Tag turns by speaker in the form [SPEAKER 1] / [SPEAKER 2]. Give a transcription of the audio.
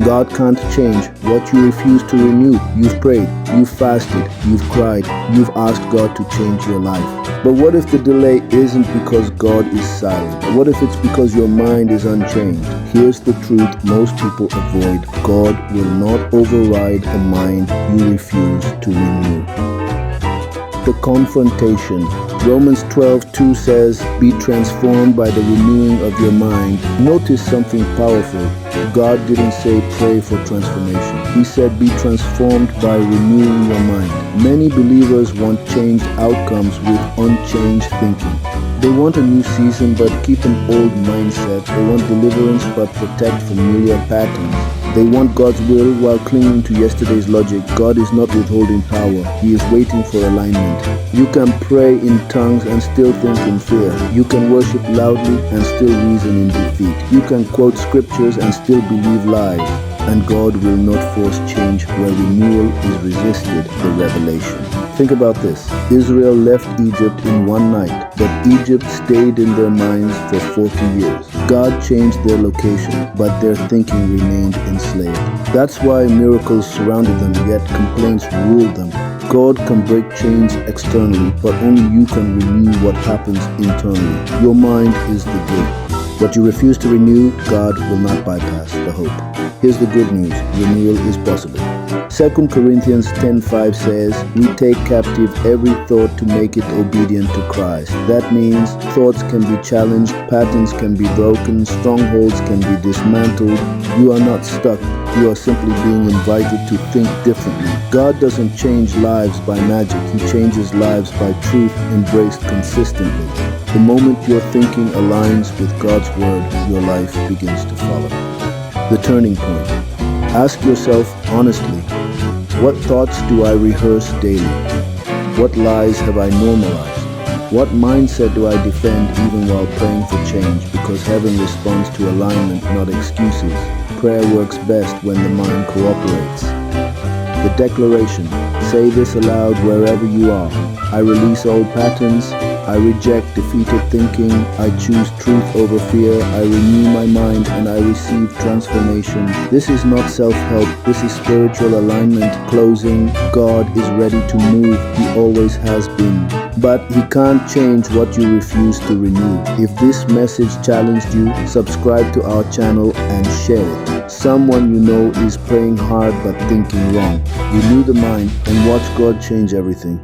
[SPEAKER 1] God can't change what you refuse to renew. You've prayed, you've fasted, you've cried, you've asked God to change your life. But what if the delay isn't because God is silent? What if it's because your mind is unchanged? Here's the truth most people avoid. God will not override a mind you refuse to renew. The confrontation. Romans 12:2 says, "Be transformed by the renewing of your mind." Notice something powerful. God didn't say pray for transformation. He said be transformed by renewing your mind. Many believers want changed outcomes with unchanged thinking. They want a new season but keep an old mindset. They want deliverance but protect familiar patterns. They want God's will while clinging to yesterday's logic. God is not withholding power. He is waiting for alignment. You can pray in tongues and still think in fear. You can worship loudly and still reason in defeat. You can quote scriptures and still believe lies. And God will not force change where renewal is resisted, the revelation. Think about this. Israel left Egypt in one night, but Egypt stayed in their minds for 40 years. God changed their location, but their thinking remained enslaved. That's why miracles surrounded them, yet complaints ruled them. God can break chains externally, but only you can renew what happens internally. Your mind is the gate. What you refuse to renew, God will not bypass the hope. Here's the good news. Renewal is possible. 2 Corinthians 10:5 says, "We take captive every thought to make it obedient to Christ." That means thoughts can be challenged, patterns can be broken, strongholds can be dismantled. You are not stuck. You are simply being invited to think differently. God doesn't change lives by magic. He changes lives by truth embraced consistently. The moment your thinking aligns with God's word, your life begins to follow. The turning point. Ask yourself honestly, what thoughts do I rehearse daily? What lies have I normalized? What mindset do I defend even while praying for change? Because heaven responds to alignment, not excuses. Prayer works best when the mind cooperates. The declaration. Say this aloud wherever you are. I release old patterns. I reject defeated thinking. I choose truth over fear. I renew my mind and I receive transformation. This is not self-help. This is spiritual alignment. Closing. God is ready to move. He always has been. But He can't change what you refuse to renew. If this message challenged you, subscribe to our channel and share it. Someone you know is praying hard but thinking wrong. Renew the mind and watch God change everything.